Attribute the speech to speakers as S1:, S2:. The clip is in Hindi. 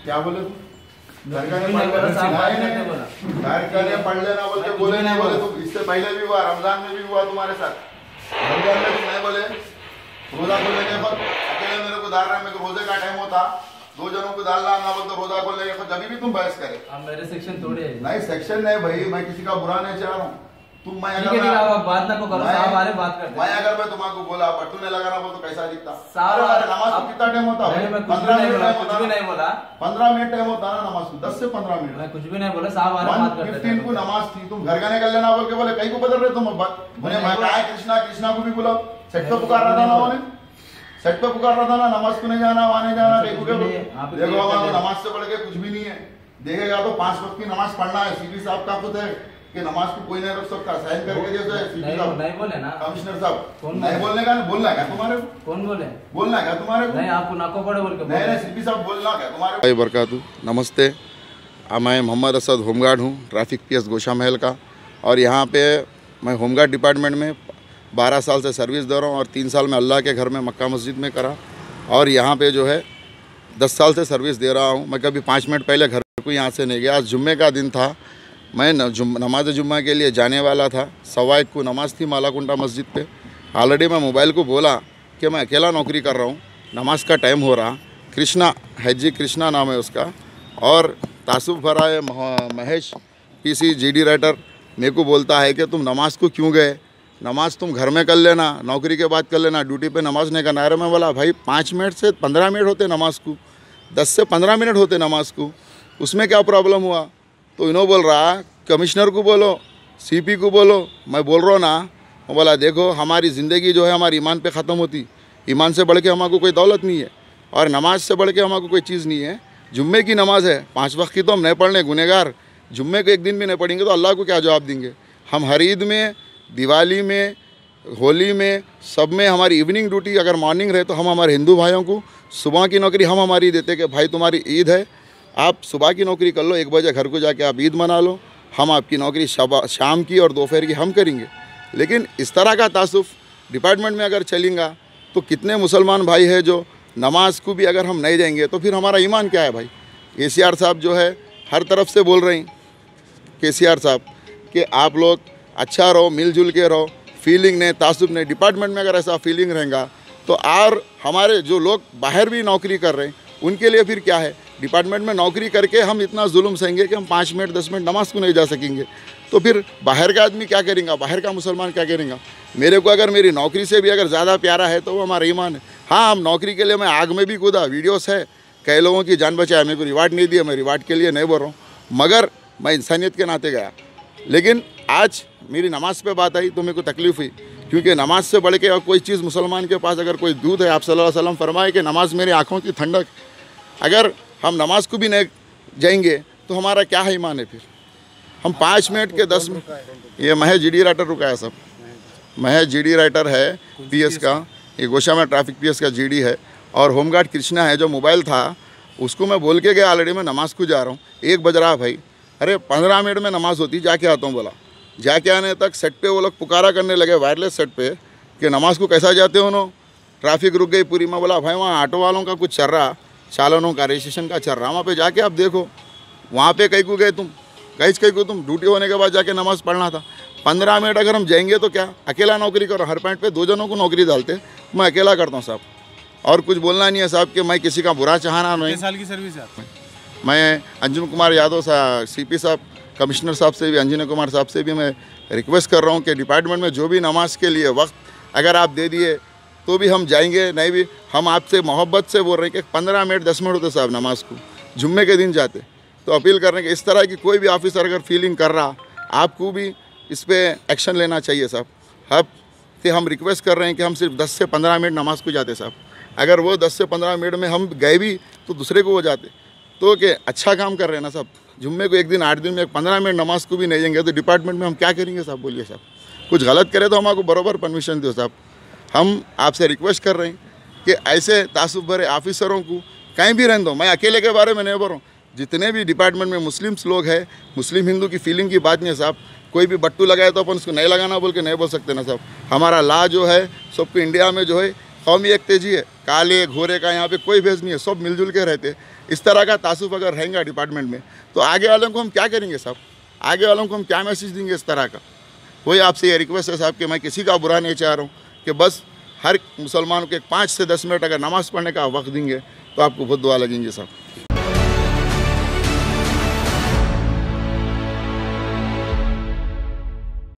S1: क्या बोले तुम? घर का
S2: नहीं बोला साहब, बात करके बोला।
S1: घर का नहीं पढ़ लेना बोल के बोले नहीं बोले तुम? इससे पहले भी हुआ, रमजान में भी हुआ तुम्हारे साथ। रमजान में तुम नहीं बोले, रोजा खोलने के बाद अकेले मेरे को डाल रहा है, मेरे को रोजे का टाइम होता, 2 जनों को डालना ना बोलते रोजा खोलने के बाद, जब भी तुम बहस करे।
S2: आप मेरे सेक्शन तोड़े
S1: नहीं सेक्शन नहीं भाई, मैं किसी का बुरा नहीं चाह रहा हूँ। तुम मैं
S2: ठीक है, आप बात ना को करो साहब, आरे बात करते
S1: मैं अगर मैं तुम्हारे बोला बट्टू ने लगाना बोल तो कैसा दिखता?
S2: साहब
S1: नमाज को कितना टाइम होता है? 15 मिनट टाइम होता,
S2: कुछ भी नहीं बोला।
S1: 15 मिनट टाइम होता ना नमाज को, 10 से 15 मिनट।
S2: मैं कुछ भी नहीं बोला साहब, आरे बात करते
S1: 15 को नमाज थी, तुम घर का निकल लेना बोल के बोले, कहीं को बदल रहे तुम बात? मुझे मैं कहा कृष्णा कृष्णा को भी बुलाओ, सेट पे पुकार रहा था ना, उन्होंने सेट पे पुकार रहा था ना, नमाज को नहीं जाना, वहां नहीं जाना, कहीं को देखो हमारा नमाज से बढ़ के कुछ भी नहीं है। देखेगा तो 5 वक्त की नमाज पढ़ना है। सीपी साहब का खुद है कि नमाज को कोई नहीं रोक सकता, साइन करके जैसे सीपी साहब
S2: नहीं बोले ना
S1: कमिश्नर साहब, नहीं बोलने का, बोलना क्या तुम्हारे को?
S2: कौन बोले?
S1: बोलना क्या तुम्हारे को?
S2: नहीं, आपको नाको पड़े बोल के
S1: नहीं सीपी साहब बोलना क्या तुम्हारे को?
S3: बरकातू नमस्ते, मैं मोहम्मद असद होमगार्ड हूँ, ट्रैफिक पीएस गोशा महल का। और यहाँ पे मैं होमगार्ड डिपार्टमेंट में 12 साल से सर्विस दे रहा हूँ और 3 साल में अल्लाह के घर में मक्का मस्जिद में करा, और यहाँ पे जो है 10 साल से सर्विस दे रहा हूँ। मैं कभी 5 मिनट पहले घर को यहाँ से नहीं गया। आज जुम्मे का दिन था, मैं नमाज जुम्मा के लिए जाने वाला था। 1:15 को नमाज थी मालाकुंडा मस्जिद पे। ऑलरेडी मैं मोबाइल को बोला कि मैं अकेला नौकरी कर रहा हूँ, नमाज का टाइम हो रहा। कृष्णा हैजी कृष्णा नाम है उसका, और तासुफ भरा है महेश पीसी जीडी राइटर, मेरे को बोलता है कि तुम नमाज को क्यों गए, नमाज तुम घर में कर लेना, नौकरी के बाद कर लेना, ड्यूटी पे नमाज नहीं करना। अरे मैं बोला भाई 5 मिनट से 15 मिनट होते नमाज को, 10 से 15 मिनट होते नमाज को, उसमें क्या प्रॉब्लम हुआ? तो इन्हों बोल रहा कमिश्नर को बोलो, सीपी को बोलो। मैं बोल रहा हूँ ना, मैं बोला देखो हमारी ज़िंदगी जो है हमारी ईमान पे ख़त्म होती, ईमान से बढ़ के हमारे को कोई दौलत नहीं है, और नमाज से बढ़ के हमारे को कोई चीज़ नहीं है। जुम्मे की नमाज है, 5 वक्त की तो हम नहीं पढ़ने गुनहगार, जुम्मे को एक दिन भी नहीं पढ़ेंगे तो अल्लाह को क्या जवाब देंगे? हम हर ईद में, दिवाली में, होली में, सब में हमारी इवनिंग ड्यूटी अगर मॉर्निंग रहे तो हम हमारे हिंदू भाइयों को सुबह की नौकरी हम हमारी देते कि भाई तुम्हारी ईद है, आप सुबह की नौकरी कर लो, 1 बजे घर को जाके आप ईद मना लो, हम आपकी नौकरी शाम की और दोपहर की हम करेंगे। लेकिन इस तरह का तासुफ डिपार्टमेंट में अगर चलेगा तो कितने मुसलमान भाई हैं जो नमाज को भी अगर हम नहीं देंगे तो फिर हमारा ईमान क्या है भाई? केसीआर साहब जो है हर तरफ से बोल रहे हैं, केसीआर साहब कि आप लोग अच्छा रहो, मिलजुल के रहो, फीलिंग नहीं, तासुब नहीं। डिपार्टमेंट में अगर ऐसा फीलिंग रहेगा तो और हमारे जो लोग बाहर भी नौकरी कर रहे हैं उनके लिए फिर क्या है? डिपार्टमेंट में नौकरी करके हम इतना जुल्म सहेंगे कि हम 5 मिनट 10 मिनट नमाज को नहीं जा सकेंगे, तो फिर बाहर का आदमी क्या करेगा? बाहर का मुसलमान क्या करेगा? मेरे को अगर मेरी नौकरी से भी अगर ज़्यादा प्यारा है तो वो हमारा ईमान है। हाँ, हम नौकरी के लिए मैं आग में भी कूदा, वीडियोस है, कई लोगों की जान बचाया, मेरे को रिवार्ड नहीं दिया, मैं रिवार्ड के लिए नहीं बोल रहा हूँ, मगर मैं इंसानियत के नाते गया। लेकिन आज मेरी नमाज पे बात आई तो मेरे को तकलीफ़ हुई, क्योंकि नमाज से बढ़ के और कोई चीज़ मुसलमान के पास अगर कोई दूध है, आप सल्लल्लाहु अलैहि वसल्लम फरमाए कि नमाज मेरी आँखों की ठंडक। अगर हम नमाज को भी नहीं जाएंगे तो हमारा क्या है ईमान है? फिर हम 5 मिनट के 10 मिनट। ये महेश जीडी राइटर रुका है सब, महेश जीडी राइटर है पीएस का, ये गोशा में ट्रैफिक पीएस का जीडी है, और होमगार्ड कृष्णा है जो मोबाइल था उसको मैं बोल के गया ऑलरेडी मैं नमाज को जा रहा हूँ, 1 बज रहा भाई। अरे 15 मिनट में नमाज होती, जाके आता हूँ बोला। जाके आने तक सेट पे वो लोग पुकारा करने लगे वायरलेस सेट पे कि नमाज को कैसा जाते हो नो, ट्रैफिक रुक गई पूरी। मैं बोला भाई वहाँ ऑटो वालों का कुछ चल रहा, चालनों का रजिस्ट्रेशन का चल रहा, वहाँ पे जाके आप देखो, वहाँ पे कहीं को गए तुम, कहीं को तुम ड्यूटी होने के बाद जाके नमाज़ पढ़ना था। 15 मिनट अगर हम जाएंगे तो क्या? अकेला नौकरी करो, हर पॉइंट पे 2 जनों को नौकरी डालते, मैं अकेला करता हूँ साहब, और कुछ बोलना नहीं है साहब कि मैं किसी का बुरा चाहना नहीं।
S4: 6 साल की सर्विस है।
S3: मैं अंजुन कुमार यादव साहब, सीपी साहब, कमिश्नर साहब से भी, अंजनी कुमार साहब से भी मैं रिक्वेस्ट कर रहा हूँ कि डिपार्टमेंट में जो भी नमाज के लिए वक्त अगर आप दे दिए तो भी हम जाएंगे, नहीं भी हम आपसे मोहब्बत से बोल रहे हैं कि 15 मिनट 10 मिनट होते साहब नमाज को, जुम्मे के दिन जाते। तो अपील कर रहे हैं कि इस तरह की कोई भी ऑफिसर अगर फीलिंग कर रहा, आपको भी इस पर एक्शन लेना चाहिए साहब। अब तो हम रिक्वेस्ट कर रहे हैं कि हम सिर्फ 10 से 15 मिनट नमाज को जाते साहब। अगर वो 10 से 15 मिनट में हम गए भी तो दूसरे को वो जाते, तो कि अच्छा काम कर रहे हैं ना साहब। जुम्मे को 1 दिन 8 दिन में 15 मिनट नमाज को भी नहीं देंगे तो डिपार्टमेंट में हम क्या करेंगे साहब? बोलिए साहब, कुछ गलत करें तो हमको बराबर परमिशन दो साहब। हम आपसे रिक्वेस्ट कर रहे हैं कि ऐसे तासुब भरे ऑफिसरों को कहीं भी रहने दो। मैं अकेले के बारे में नहीं बोल रहा हूँ, जितने भी डिपार्टमेंट में मुस्लिम्स लोग हैं, मुस्लिम हिंदू की फीलिंग की बात नहीं है साहब। कोई भी बट्टू लगाए तो अपन उसको नहीं लगाना बोल के नहीं बोल सकते ना साहब। हमारा लॉ जो है सबको इंडिया में जो है कौमी एक तेजी है, काले घोरे का यहाँ पे कोई भेद नहीं है, सब मिलजुल के रहते। इस तरह का तासुफ अगर रहेगा डिपार्टमेंट में तो आगे वालों को हम क्या करेंगे साहब, आगे वालों को हम क्या मैसेज देंगे इस तरह का। कोई आपसे ये रिक्वेस्ट है साहब कि मैं किसी का बुरा नहीं चाह रहा हूँ कि बस हर मुसलमान को 5 से 10 मिनट अगर नमाज़ पढ़ने का वक्त देंगे तो आपको बहुत दुआ लगेंगे साहब।